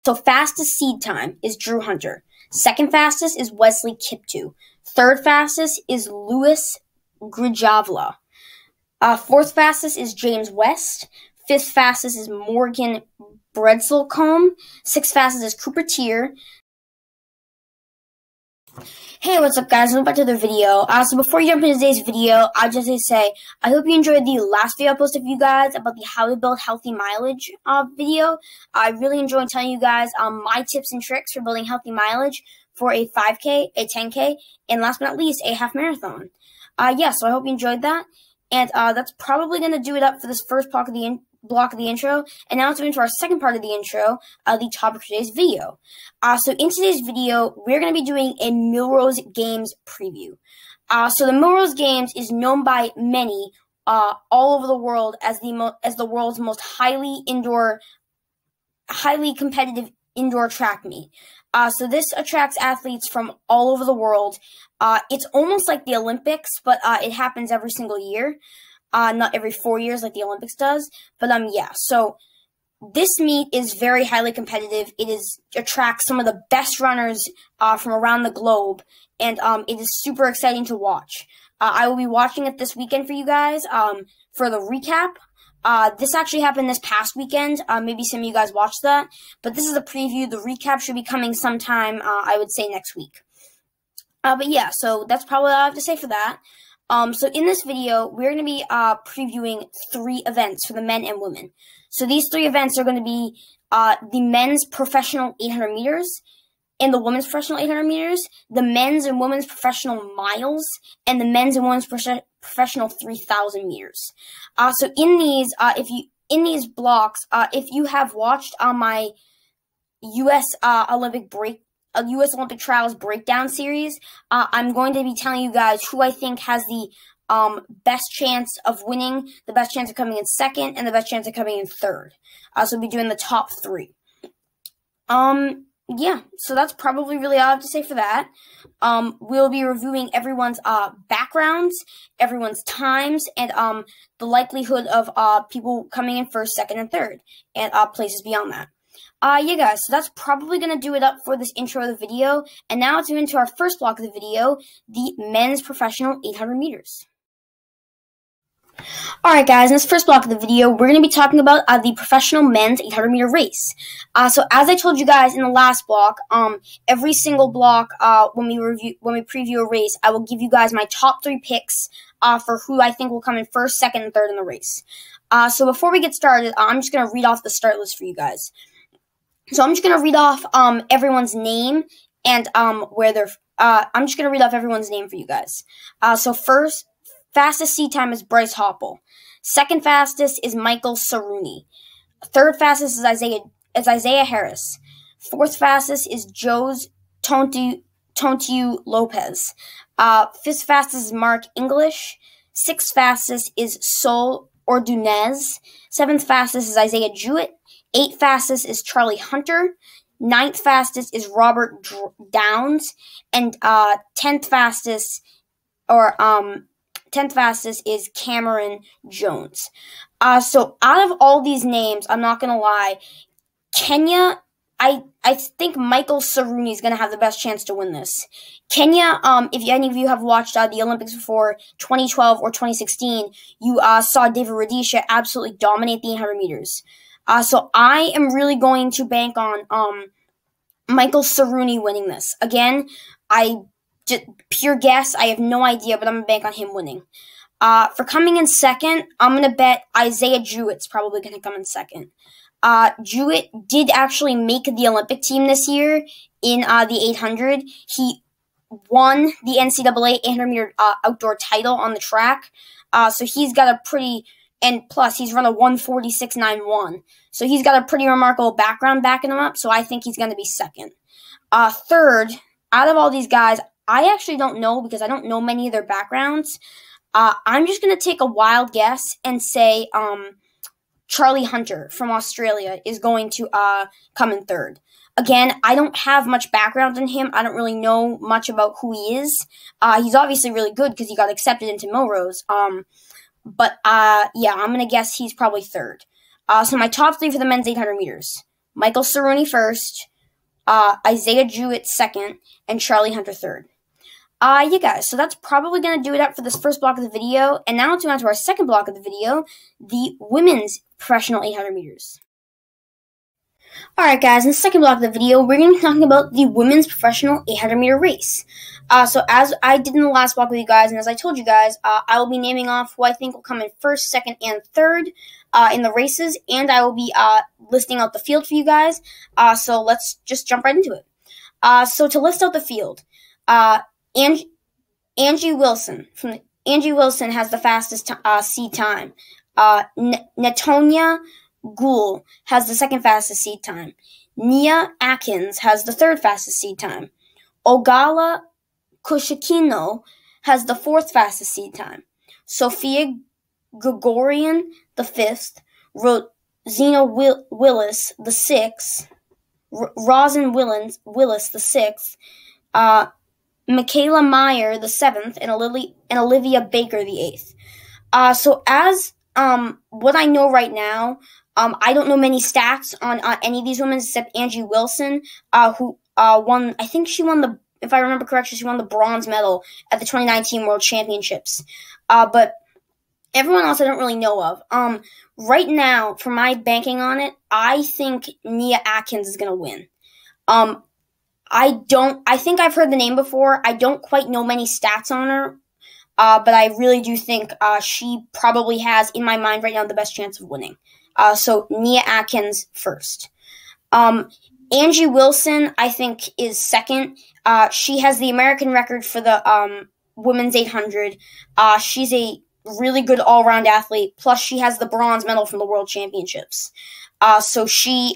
So fastest seed time is Drew Hunter. Second fastest is Wesley Kiptoo. Third fastest is Louis Grijavla. Fourth fastest is James West. Fifth fastest is Morgan Bredselcombe. Sixth fastest is Cooper Tier. Hey, what's up, guys? Welcome back to the video. So before you jump into today's video, I just want to say I hope you enjoyed the last video I posted for you guys about the how to build healthy mileage video. I really enjoyed telling you guys my tips and tricks for building healthy mileage for a 5K, a 10K, and last but not least, a half marathon. So I hope you enjoyed that. And that's probably going to do it up for this first block of the intro. And now let's move into our second part of the intro, the topic for today's video. So in today's video, we're going to be doing a Millrose Games preview. So the Millrose Games is known by many all over the world as the world's most highly competitive indoor track meet. So this attracts athletes from all over the world. It's almost like the Olympics, but it happens every single year. Not every 4 years like the Olympics does. But so this meet is very highly competitive. It attracts some of the best runners from around the globe, and it is super exciting to watch. I will be watching it this weekend for you guys for the recap. This actually happened this past weekend. Maybe some of you guys watched that. But this is a preview. The recap should be coming sometime, I would say, next week. So that's probably all I have to say for that. So in this video, we're going to be previewing 3 events for the men and women. So these 3 events are going to be the men's professional 800 meters and the women's professional 800 meters, the men's and women's professional miles, and the men's and women's professional 3,000 meters. So in these blocks, if you have watched on my U.S. Olympic Trials breakdown series, I'm going to be telling you guys who I think has the best chance of winning, the best chance of coming in second, and the best chance of coming in third. So we'll be doing the top 3. So that's probably really all I have to say for that. We'll be reviewing everyone's backgrounds, everyone's times, and the likelihood of people coming in first, second, and third, and places beyond that. Guys, so that's probably going to do it up for this intro of the video. And now let's move into our first block of the video, the men's professional 800 meters. Alright guys, in this first block of the video, we're going to be talking about the professional men's 800 meter race. So as I told you guys in the last block, every single block when we preview a race, I will give you guys my top 3 picks for who I think will come in first, second, and third in the race. So before we get started, I'm just going to read off the start list for you guys. So I'm just going to read off everyone's name and where they're I'm just going to read off everyone's name for you guys. So first, fastest seed time is Bryce Hoppel. Second fastest is Michael Saruni. Third fastest is Isaiah Harris. Fourth fastest is Jose Tontiu Lopez. Fifth fastest is Mark English. Sixth fastest is Sol Ordunez. Seventh fastest is Isaiah Jewett. 8th fastest is Charlie Hunter. 9th fastest is Robert Downs. And 10th fastest is Cameron Jones. So out of all these names, I'm not going to lie, Kenya, I think Michael Saruni is going to have the best chance to win this. Kenya, if any of you have watched the Olympics before 2012 or 2016, you saw David Rudisha absolutely dominate the 800 meters. So I am really going to bank on Michael Saruni winning this. Again, just pure guess. I have no idea, but I'm going to bank on him winning. For coming in second, I'm going to bet Isaiah Jewett's probably going to come in second. Jewett did actually make the Olympic team this year in the 800. He won the NCAA 800-meter outdoor title on the track. So he's got a pretty... And plus, he's run a 1:46.91. So he's got a pretty remarkable background backing him up, so I think he's going to be second. Third, out of all these guys, I actually don't know because I don't know many of their backgrounds. I'm just going to take a wild guess and say Charlie Hunter from Australia is going to come in third. Again, I don't have much background in him. I don't really know much about who he is. He's obviously really good because he got accepted into Millrose. I'm going to guess he's probably third. So my top 3 for the men's 800 meters. Michael Cerrone first, Isaiah Jewett second, and Charlie Hunter third. Yeah, guys, so that's probably going to do it up for this first block of the video. And now let's move on to our second block of the video, the women's professional 800 meters. Alright, guys, in the second block of the video, we're going to be talking about the women's professional 800 meter race. So as I did in the last block with you guys, and as I told you guys, I will be naming off who I think will come in first, second, and third in the races, and I will be listing out the field for you guys. So let's just jump right into it. So to list out the field, Angie Wilson has the fastest seed time. Natonia Gould has the second fastest seed time. Nia Atkins has the third fastest seed time. Ogala Kushikino has the fourth fastest seed time. Sophia Gregorian, the fifth. Rosina Willis, the sixth. Rosin Willis, the sixth. Michaela Meyer, the seventh. And Olivia Baker, the eighth. So as what I know right now, I don't know many stats on any of these women except Angie Wilson, who won, I think she won the, if I remember correctly, she won the bronze medal at the 2019 World Championships. But everyone else I don't really know of. Right now, for my banking on it, I think Nia Atkins is going to win. I think I've heard the name before. I don't quite know many stats on her. But I really do think she probably has, in my mind right now, the best chance of winning. So Nia Atkins first. Angie Wilson, I think, is second. She has the American record for the women's 800. She's a really good all-around athlete. Plus, she has the bronze medal from the World Championships. So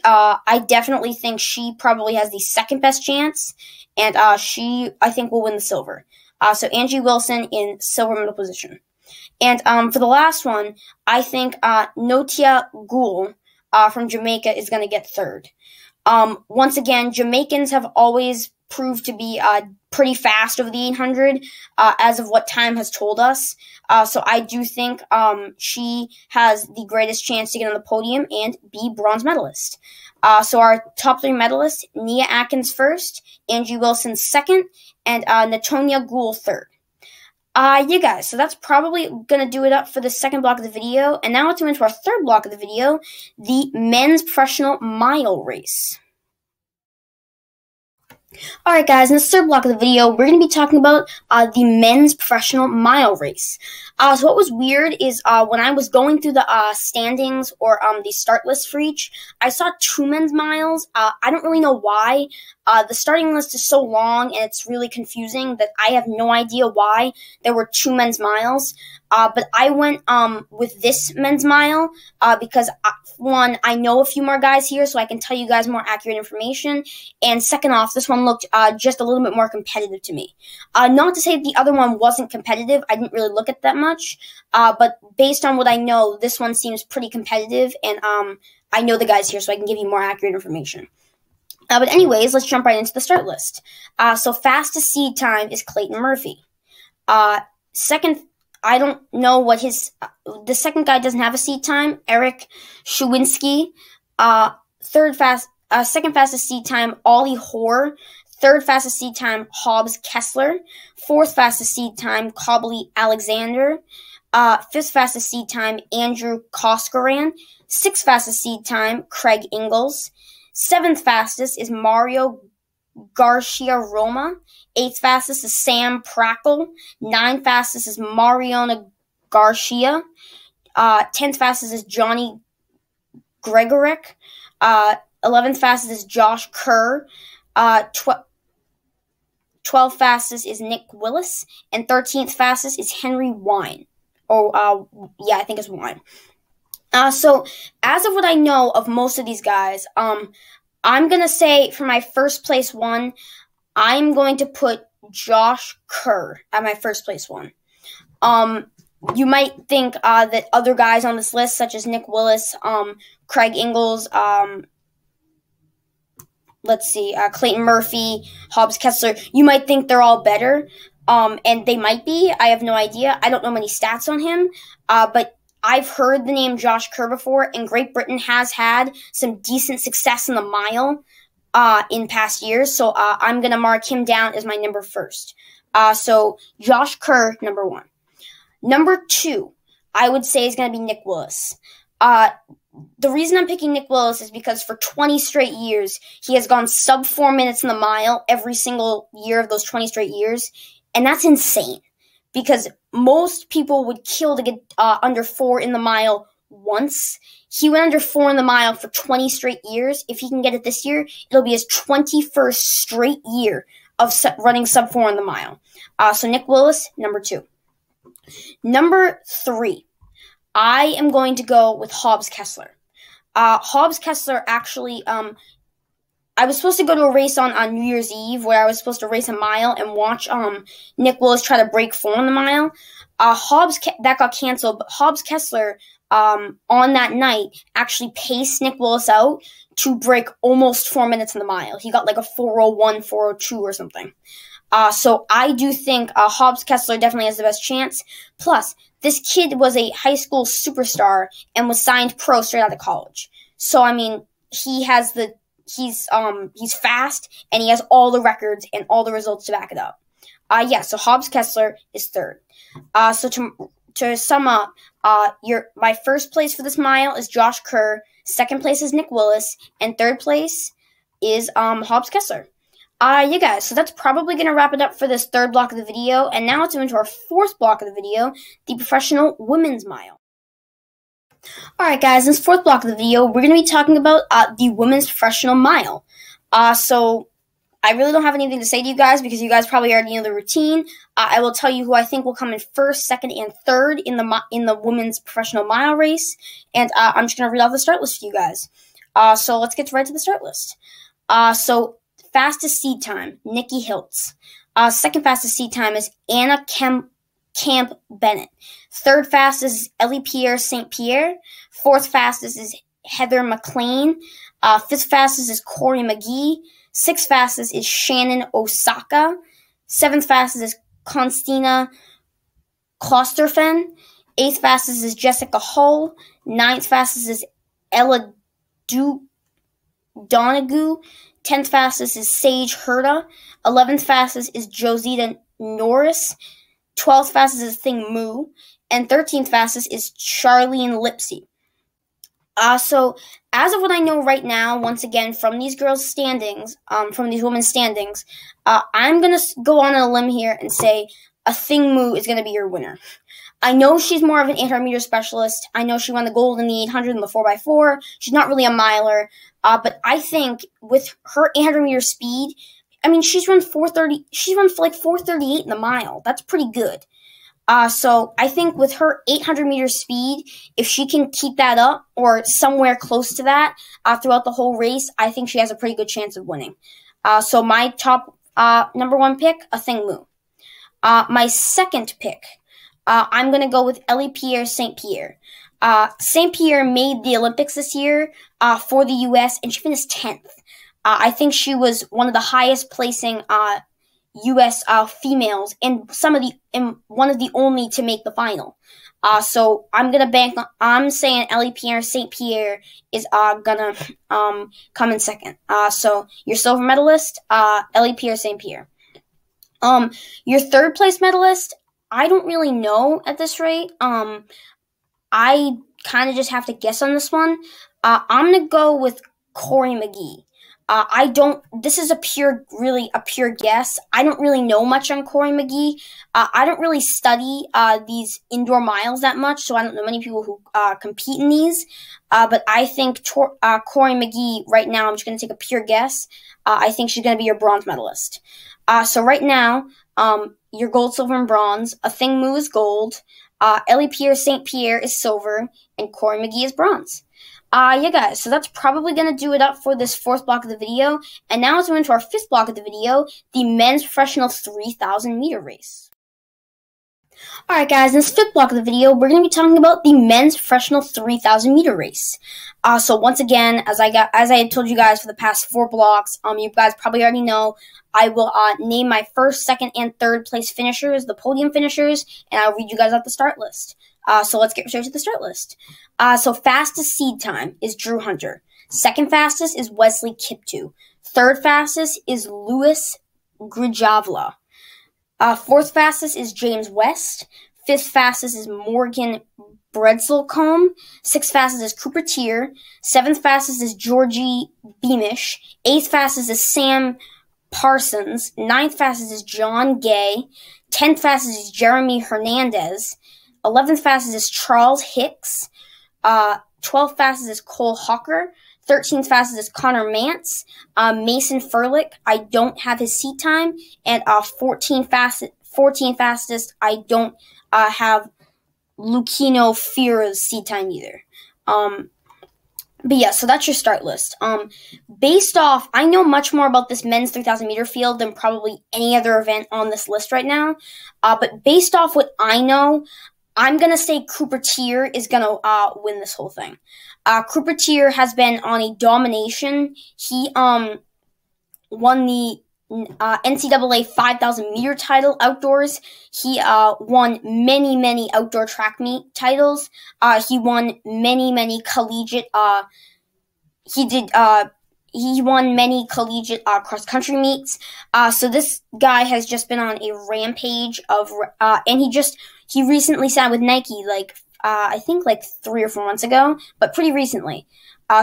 I definitely think she probably has the second best chance. And I think, will win the silver. So Angie Wilson in silver medal position. And for the last one, I think Notia Gould from Jamaica is going to get third. Once again, Jamaicans have always proved to be pretty fast over the 800 as of what time has told us. So I do think she has the greatest chance to get on the podium and be bronze medalist. So our top three medalists, Nia Atkins first, Angie Wilson second, and Natonia Gould third. Yeah, guys, so that's probably going to do it up for the second block of the video. And now let's move into our third block of the video, the men's professional mile race. Alright, guys, in the third block of the video, we're going to be talking about the men's professional mile race. So what was weird is when I was going through the standings or the start list for each, I saw two men's miles. I don't really know why. The starting list is so long and it's really confusing that I have no idea why there were two men's miles. But I went with this men's mile because, one, I know a few more guys here, so I can tell you guys more accurate information. And second off, this one looked just a little bit more competitive to me. Not to say that the other one wasn't competitive. I didn't really look at that much. But based on what I know, this one seems pretty competitive. And I know the guys here, so I can give you more accurate information. But anyways, let's jump right into the start list. So fastest seed time is Clayton Murphy. Second, I don't know what the second guy doesn't have a seed time. Eric Shawinski. Second fastest seed time, Ollie Hoare. Third fastest seed time, Hobbs Kessler. Fourth fastest seed time, Cobley Alexander. Fifth fastest seed time, Andrew Koskoran. Sixth fastest seed time, Craig Ingalls. Seventh fastest is Mario Garcia Roma. Eighth fastest is Sam Prackle. Ninth fastest is Mariona Garcia. 10th fastest is Johnny Gregorek. 11th fastest is Josh Kerr. 12th fastest is Nick Willis. And 13th fastest is Henry Wine. Yeah, I think it's Wine. So, as of what I know of most of these guys, I'm going to say for my first place one, I'm going to put Josh Kerr at my first place one. You might think that other guys on this list, such as Nick Willis, Craig Ingalls, Clayton Murphy, Hobbs Kessler, you might think they're all better, and they might be. I have no idea. I don't know many stats on him, but I've heard the name Josh Kerr before, and Great Britain has had some decent success in the mile in past years, so I'm going to mark him down as my number first. So Josh Kerr, number 1. Number 2, I would say is going to be Nick Willis. The reason I'm picking Nick Willis is because for 20 straight years, he has gone sub 4 minutes in the mile every single year of those 20 straight years, and that's insane. Because most people would kill to get under 4 in the mile once. He went under 4 in the mile for 20 straight years. If he can get it this year, it'll be his 21st straight year of running sub 4 in the mile. So Nick Willis, number 2. Number 3, I am going to go with Hobbs Kessler. Hobbs Kessler actually, I was supposed to go to a race on New Year's Eve where I was supposed to race a mile and watch Nick Willis try to break 4 in the mile. That got canceled, but Hobbs Kessler on that night actually paced Nick Willis out to break almost 4 minutes in the mile. He got like a 4:01, 4:02 or something. So I do think Hobbs Kessler definitely has the best chance. Plus, this kid was a high school superstar and was signed pro straight out of college. So I mean, he's fast and he has all the records and all the results to back it up. So Hobbs Kessler is 3rd. So to sum up, my first place for this mile is Josh Kerr, 2nd place is Nick Willis, and 3rd place is Hobbs Kessler. Guys, so that's probably going to wrap it up for this 3rd block of the video, and now let's move into our 4th block of the video, the professional women's mile. Alright guys, in this 4th block of the video, we're going to be talking about the women's professional mile. So I really don't have anything to say to you guys because you guys probably already know the routine. I will tell you who I think will come in 1st, 2nd, and 3rd in the women's professional mile race, and I'm just going to read off the start list for you guys. So let's get right to the start list. So fastest seed time, Nikki Hiltz. 2nd fastest seed time is Anna Camp Bennett. 3rd fastest is Ellie Pierre St. Pierre. 4th fastest is Heather McLean. 5th fastest is Corey McGee. 6th fastest is Shannon Osaka. 7th fastest is Constina Klosterfen. 8th fastest is Jessica Hull. 9th fastest is Ella Donegue. 10th fastest is Sage Herta. 11th fastest is Josita Norris. 12th fastest is Thing Mu. And 13th fastest is Charlene Lipsy. So as of what I know right now, once again, from these girls' standings, from these women's standings, I'm going to go on a limb here and say a Thing Mu is going to be your winner. I know she's more of an 800-meter specialist. I know she won the gold in the 800 and the 4x4. She's not really a miler. But I think with her 800-meter speed, I mean, she's run 4:30. She's run like 4:38 in the mile. That's pretty good. So I think with her 800-meter speed, if she can keep that up or somewhere close to that throughout the whole race, I think she has a pretty good chance of winning. So my top number 1 pick, a Thing Mu. My 2nd pick, I'm going to go with Ellie Pierre St. Pierre. St. Pierre made the Olympics this year for the U.S., and she finished 10th. I think she was one of the highest placing U.S. Females and one of the only to make the final. So I'm gonna bank on. I'm saying Ellie Pierre St. Pierre is gonna come in 2nd. So your silver medalist, Ellie Pierre St. Pierre. Your 3rd place medalist, I don't really know at this rate. I kind of just have to guess on this one. I'm going to go with Corey McGee. This is a pure guess. I don't really know much on Corey McGee. I don't really study these indoor miles that much, so I don't know many people who compete in these. But I think Corey McGee, right now, I'm just going to take a pure guess. I think she's going to be your bronze medalist. So right now, your gold, silver, and bronze. A Thing Mu is gold. Ellie Pierre St. Pierre is silver, and Corey McGee is bronze. Guys, so that's probably going to do it up for this 4th block of the video. And now let's move into our 5th block of the video, the men's professional 3,000 meter race. Alright guys, in this 5th block of the video, we're going to be talking about the men's professional 3,000 meter race. So once again, as I had told you guys for the past 4 blocks, you guys probably already know, I will name my 1st, 2nd, and 3rd place finishers, the podium finishers, and I'll read you guys out the start list. So let's get straight to the start list. So fastest seed time is Drew Hunter. Second fastest is Wesley Kiptoo. Third fastest is Louis Grijavla. Fourth fastest is James West. Fifth fastest is Morgan Bredselcombe. Sixth fastest is Cooper Tier. Seventh fastest is Georgie Beamish. Eighth fastest is Sam Parsons. Ninth fastest is John Gay. 10th fastest is Jeremy Hernandez. 11th fastest is Charles Hicks. 12th fastest is Cole Hawker. 13th fastest is Connor Mance. Mason Furlick, I don't have his seat time. And 14th fastest, I don't have Lucino Fira's seat time either. But yeah, so that's your start list. Based off, I know much more about this men's 3,000 meter field than probably any other event on this list right now. But based off what I know, I'm going to say Cooper Tier is going to win this whole thing. Cooper Tier has been on a domination. He won the NCAA 5,000 meter title outdoors. He won many outdoor track meet titles. He won many collegiate. He won many collegiate cross country meets. So this guy has just been on a rampage of, and he recently signed with Nike, like I think like 3 or 4 months ago, but pretty recently.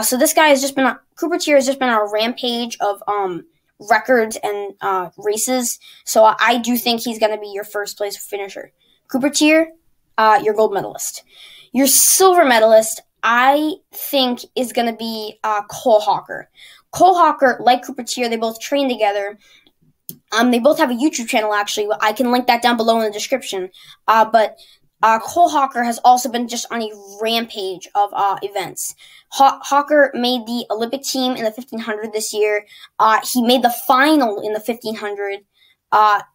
So this guy has just been Cooper Tier has just been on a rampage of records and races. So I do think he's going to be your first place finisher. Cooper Tier, your gold medalist. Your silver medalist, I think, is going to be Cole Hawker. Cole Hawker, like Cooper Tier, they both train together. They both have a YouTube channel, actually. I can link that down below in the description. But Cole Hawker has also been just on a rampage of events. Hawker made the Olympic team in the 1500 this year. He made the final in the 1500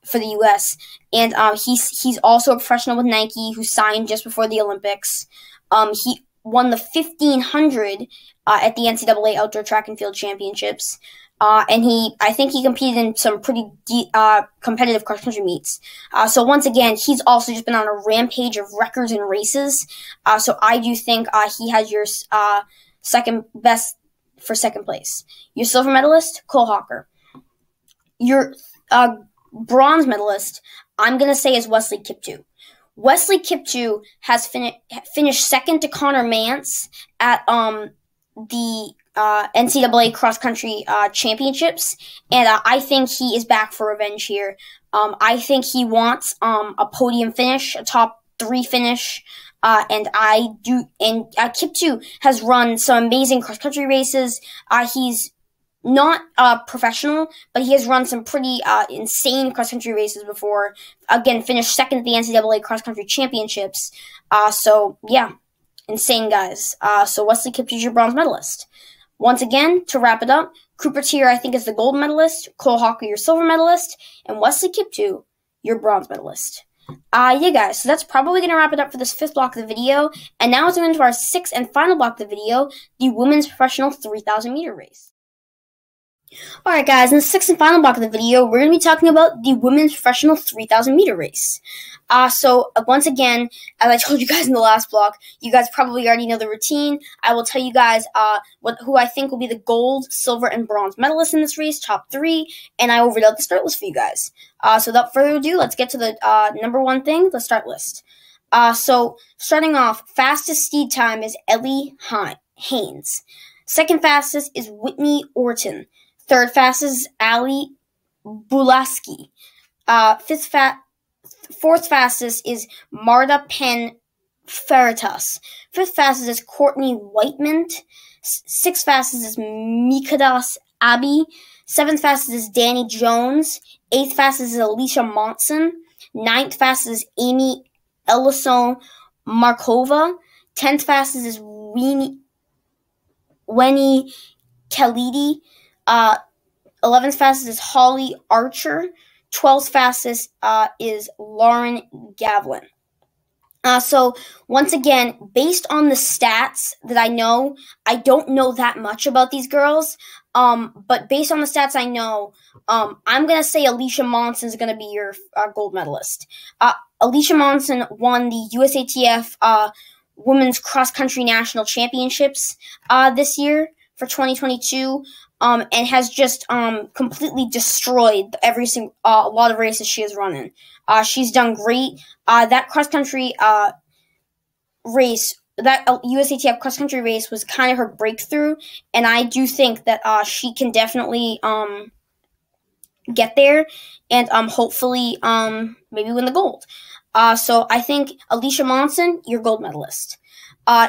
for the U.S. And he's also a professional with Nike who signed just before the Olympics. He won the 1500 at the NCAA Outdoor Track and Field Championships. And I think he competed in some pretty competitive cross-country meets. So once again, he's also just been on a rampage of records and races. So I do think he has your second best for second place. Your silver medalist, Cole Hawker. Your bronze medalist, I'm going to say, is Wesley Kiptoo. Wesley Kiptoo has finished second to Connor Mance at the NCAA cross-country championships, and I think he is back for revenge here. I think he wants a podium finish, a top 3 finish, and Kiptoo has run some amazing cross-country races. He's not professional, but he has run some pretty insane cross-country races before. Again, finished second at the NCAA cross-country championships. So, yeah, insane guys. So Wesley Kiptoo is your bronze medalist. Once again, to wrap it up, Cooper Tier, I think, is the gold medalist, Cole Hawker, your silver medalist, and Wesley Kiptoo, your bronze medalist. Yeah, guys, so that's probably going to wrap it up for this 5th block of the video. And now let's move into our 6th and final block of the video, the women's professional 3,000 meter race. Alright guys, in the 6th and final block of the video, we're going to be talking about the women's professional 3,000 meter race. So once again, as I told you guys in the last block, you guys probably already know the routine. I will tell you guys who I think will be the gold, silver, and bronze medalists in this race, top 3, and I will read out the start list for you guys. So without further ado, let's get to the number 1 thing, the start list. So starting off, fastest speed time is Ellie Haynes. Second fastest is Whitney Orton. Third fastest is Ali Bulaski. Fourth fastest is Marta Penn Ferritas. Fifth fastest is Courtney Whiteman. Sixth fastest is Mikadas Abbey. Seventh fastest is Danny Jones. Eighth fastest is Alicia Monson. Ninth fastest is Amy Ellison Markova. 10th fastest is Winnie Kalidi. 11th fastest is Holly Archer. 12th fastest is Lauren Gavlin. So once again, based on the stats that I know, I don't know that much about these girls. But based on the stats I know, I'm going to say Alicia Monson is going to be your gold medalist. Alicia Monson won the USATF Women's Cross Country National Championships this year for 2022, and has just completely destroyed every single a lot of races she has run in. She's done great. That cross country race, that USATF cross country race, was kind of her breakthrough, and I do think that she can definitely get there and hopefully maybe win the gold. So I think Alicia Monson, your gold medalist.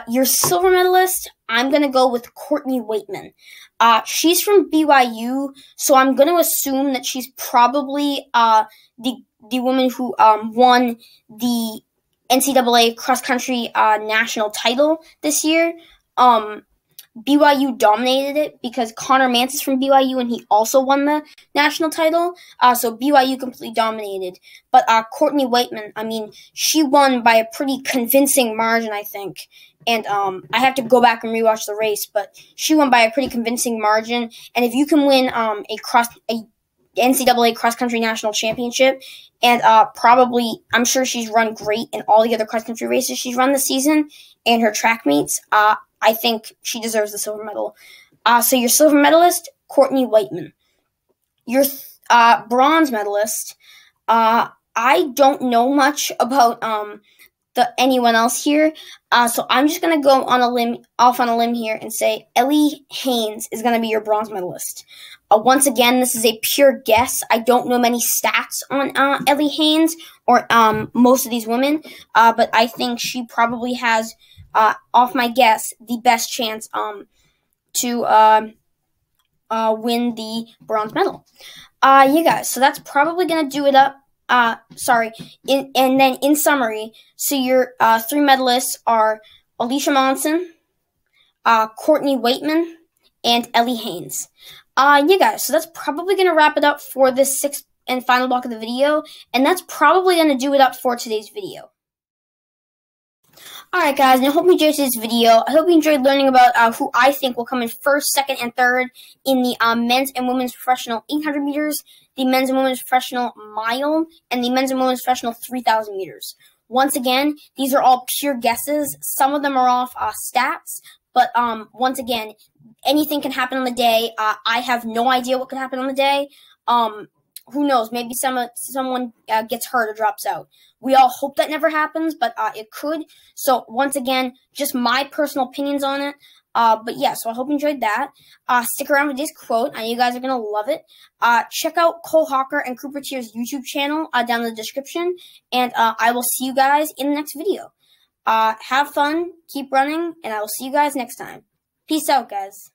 Your silver medalist, I'm going to go with Courtney Waitman. She's from BYU, so I'm going to assume that she's probably the woman who won the NCAA cross-country national title this year. BYU dominated it because Connor Mance is from BYU and he also won the national title. So BYU completely dominated. But Courtney Waitman, I mean, she won by a pretty convincing margin, I think. And I have to go back and rewatch the race, but she won by a pretty convincing margin. And if you can win a NCAA cross-country national championship, and probably, I'm sure she's run great in all the other cross-country races she's run this season, and her track meets, I think she deserves the silver medal. So your silver medalist, Courtney Waitman. Your bronze medalist, I don't know much about anyone else here, so I'm just gonna go off on a limb here and say Ellie Haynes is gonna be your bronze medalist. Once again, this is a pure guess. I don't know many stats on Ellie Haynes or most of these women, but I think she probably has, off my guess, the best chance to win the bronze medal. Yeah, guys, so that's probably gonna do it up. And then in summary, so your three medalists are Alicia Monson, Courtney Waitman, and Ellie Haynes. Yeah, guys, so that's probably going to wrap it up for this sixth and final block of the video, and that's probably going to do it up for today's video. Alright, guys, and I hope you enjoyed today's video. I hope you enjoyed learning about who I think will come in first, second, and third in the men's and women's professional 800 meters, the men's and women's professional mile, and the men's and women's professional 3,000 meters. Once again, these are all pure guesses. Some of them are off stats, but once again, anything can happen on the day. I have no idea what could happen on the day. Who knows? Maybe someone gets hurt or drops out. We all hope that never happens, but it could. So once again, just my personal opinions on it. But yeah, so I hope you enjoyed that. Stick around for today's quote. I know you guys are going to love it. Check out Cole Hawker and Cooper Tier's YouTube channel down in the description. And I will see you guys in the next video. Have fun, keep running, and I will see you guys next time. Peace out, guys.